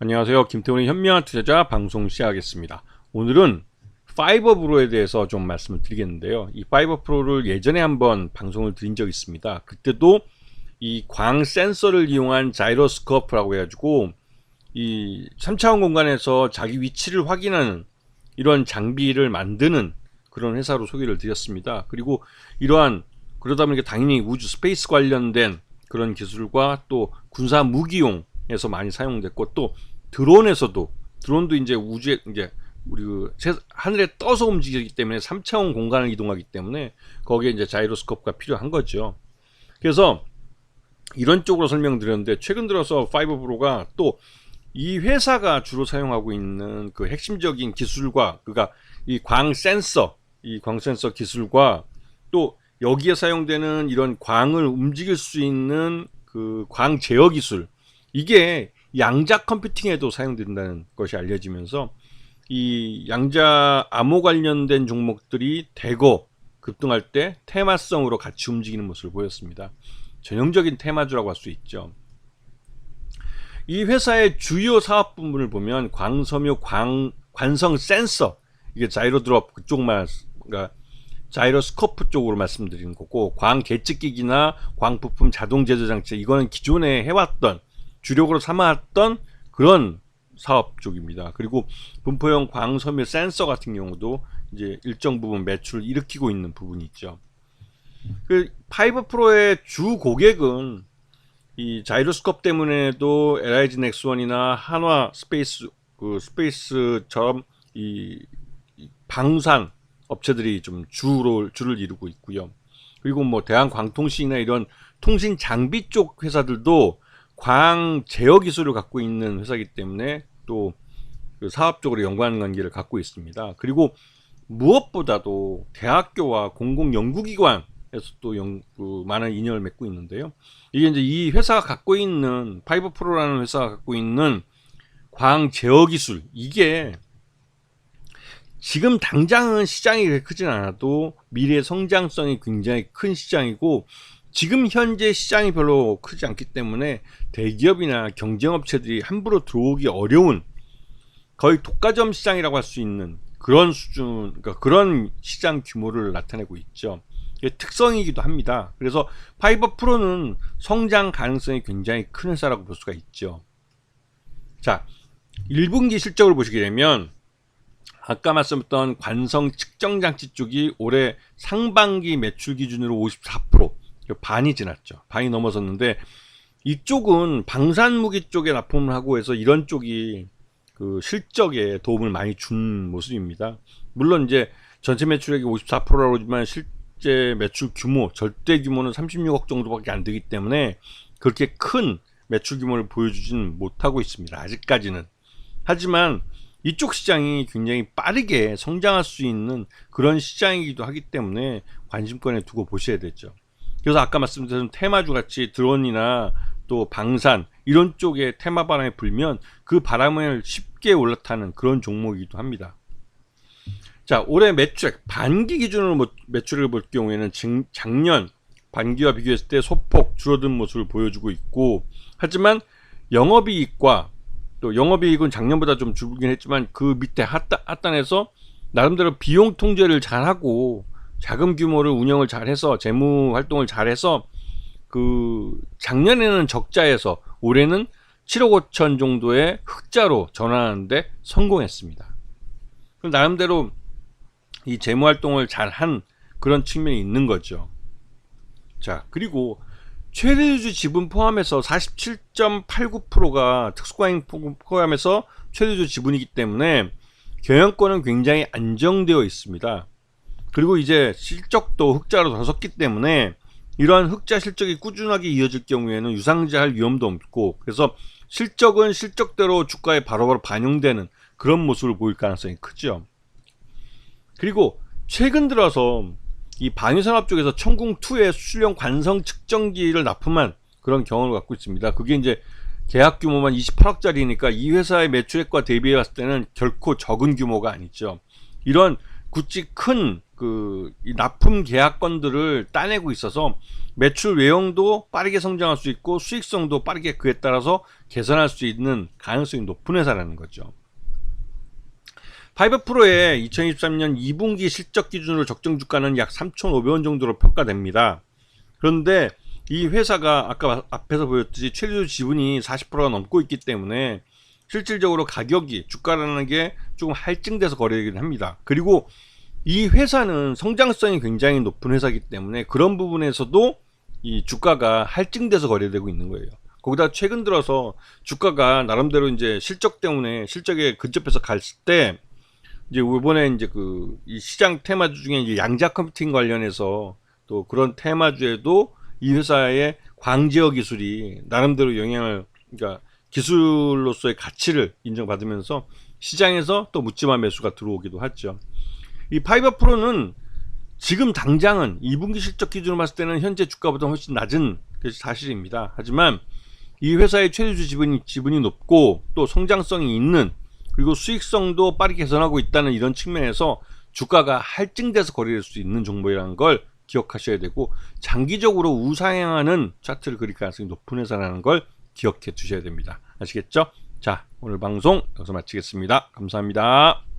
안녕하세요. 김태훈의 현명한 투자자 방송 시작하겠습니다. 오늘은 파이버 프로에 대해서 좀 말씀을 드리겠는데요. 이 파이버 프로를 예전에 한번 방송을 드린 적이 있습니다. 그때도 이 광 센서를 이용한 자이로스코프라고 해가지고 이 3차원 공간에서 자기 위치를 확인하는 이런 장비를 만드는 그런 회사로 소개를 드렸습니다. 그리고 그러다 보니까 당연히 우주 스페이스 관련된 그런 기술과 또 군사 무기용에서 많이 사용됐고, 또 드론도 이제 우주에 이제 우리 하늘에 떠서 움직이기 때문에 3차원 공간을 이동하기 때문에 거기에 이제 자이로스코프가 필요한 거죠. 그래서 이런 쪽으로 설명드렸는데, 최근 들어서 파이버 프로가 또 이 회사가 주로 사용하고 있는 그 핵심적인 기술과, 그러니까 이 광 센서 기술과 또 여기에 사용되는 이런 광을 움직일 수 있는 그 광 제어 기술, 이게 양자 컴퓨팅에도 사용된다는 것이 알려지면서 이 양자 암호 관련된 종목들이 대거 급등할 때 테마성으로 같이 움직이는 모습을 보였습니다. 전형적인 테마주라고 할 수 있죠. 이 회사의 주요 사업 부문을 보면 광섬유 관성 센서, 이게 자이로 드롭 그쪽만, 그러니까 자이로스코프 쪽으로 말씀드리는 거고, 광 계측기기나 광 부품 자동 제조 장치, 이거는 기존에 해왔던, 주력으로 삼아왔던 그런 사업 쪽입니다. 그리고 분포형 광섬유 센서 같은 경우도 이제 일정 부분 매출을 일으키고 있는 부분이 있죠. 그 파이버 프로의 주 고객은 이 자이로스코프 때문에도 LIG 넥스원이나 한화 스페이스처럼 이 방산 업체들이 좀 줄을 이루고 있고요. 그리고 뭐 대한광통신이나 이런 통신 장비 쪽 회사들도 광 제어 기술을 갖고 있는 회사이기 때문에 또 그 사업적으로 연관관계를 갖고 있습니다. 그리고 무엇보다도 대학교와 공공연구기관에서 또 많은 인연을 맺고 있는데요. 이게 이제 이 회사가 갖고 있는, 파이버 프로라는 회사가 갖고 있는 광 제어 기술, 이게 지금 당장은 시장이 그렇게 크진 않아도 미래 성장성이 굉장히 큰 시장이고, 지금 현재 시장이 별로 크지 않기 때문에 대기업이나 경쟁업체들이 함부로 들어오기 어려운, 거의 독과점 시장이라고 할 수 있는 그런 수준, 그러니까 그런 시장 규모를 나타내고 있죠. 이게 특성이기도 합니다. 그래서 파이버 프로는 성장 가능성이 굉장히 큰 회사라고 볼 수가 있죠. 자, 1분기 실적을 보시게 되면 아까 말씀드렸던 관성 측정 장치 쪽이 올해 상반기 매출 기준으로 54%, 반이 지났죠. 반이 넘어섰는데, 이쪽은 방산무기 쪽에 납품을 하고 해서 이런 쪽이 그 실적에 도움을 많이 준 모습입니다. 물론 이제 전체 매출액이 54%라고 하지만 실제 매출 규모, 절대 규모는 36억 정도밖에 안 되기 때문에 그렇게 큰 매출 규모를 보여주지는 못하고 있습니다. 아직까지는. 하지만 이쪽 시장이 굉장히 빠르게 성장할 수 있는 그런 시장이기도 하기 때문에 관심권에 두고 보셔야 되죠. 그래서 아까 말씀드린 테마주 같이 드론이나 또 방산 이런 쪽에 테마 바람이 불면 그 바람을 쉽게 올라타는 그런 종목이기도 합니다. 자, 올해 매출액 반기 기준으로 매출을 볼 경우에는 작년 반기와 비교했을 때 소폭 줄어든 모습을 보여주고 있고, 하지만 영업이익과, 또 영업이익은 작년보다 좀 줄긴 했지만 그 밑에 하단에서 나름대로 비용 통제를 잘하고 자금 규모를 운영을 잘해서 재무 활동을 잘해서 그 작년에는 적자에서 올해는 7억 5천 정도의 흑자로 전환하는데 성공했습니다. 그럼 나름대로 이 재무 활동을 잘한 그런 측면이 있는 거죠. 자, 그리고 최대주주 지분 포함해서 47.89%가 특수과잉 포함해서 최대주주 지분이기 때문에 경영권은 굉장히 안정되어 있습니다. 그리고 이제 실적도 흑자로 더 섰기 때문에 이러한 흑자 실적이 꾸준하게 이어질 경우에는 유상증자할 위험도 없고, 그래서 실적은 실적대로 주가에 바로바로 반영되는 그런 모습을 보일 가능성이 크죠. 그리고 최근 들어서 이 방위산업 쪽에서 천궁2의 수출용 관성 측정기를 납품한 그런 경험을 갖고 있습니다. 그게 이제 계약 규모만 28억짜리니까 이 회사의 매출액과 대비해 봤을 때는 결코 적은 규모가 아니죠. 이런 굳이 큰 이 납품 계약건들을 따내고 있어서 매출 외형도 빠르게 성장할 수 있고 수익성도 빠르게 그에 따라서 개선할 수 있는 가능성이 높은 회사라는 거죠. 파이버프로의 2023년 2분기 실적 기준으로 적정 주가는 약 3,500원 정도로 평가됩니다. 그런데 이 회사가 아까 앞에서 보였듯이 최대주 지분이 40%가 넘고 있기 때문에 실질적으로 가격이 주가라는 게 조금 할증돼서 거래되긴 합니다. 그리고 이 회사는 성장성이 굉장히 높은 회사이기 때문에 그런 부분에서도 이 주가가 할증돼서 거래되고 있는 거예요. 거기다 최근 들어서 주가가 나름대로 이제 실적 때문에 실적에 근접해서 갔을 때 이제 이번에 이제 이 시장 테마주 중에 이제 양자 컴퓨팅 관련해서 또 그런 테마주에도 이 회사의 광제어 기술이 나름대로 영향을, 그러니까 기술로서의 가치를 인정받으면서 시장에서 또 묻지마 매수가 들어오기도 하죠. 이 파이버프로는 지금 당장은 2분기 실적 기준으로 봤을 때는 현재 주가보다 훨씬 낮은 것이 사실입니다. 하지만 이 회사의 최대주 지분이 높고 또 성장성이 있는, 그리고 수익성도 빠르게 개선하고 있다는 이런 측면에서 주가가 할증돼서 거래될 수 있는 종목이라는 걸 기억하셔야 되고, 장기적으로 우상향하는 차트를 그릴 가능성이 높은 회사라는 걸 기억해 두셔야 됩니다. 아시겠죠? 자, 오늘 방송 여기서 마치겠습니다. 감사합니다.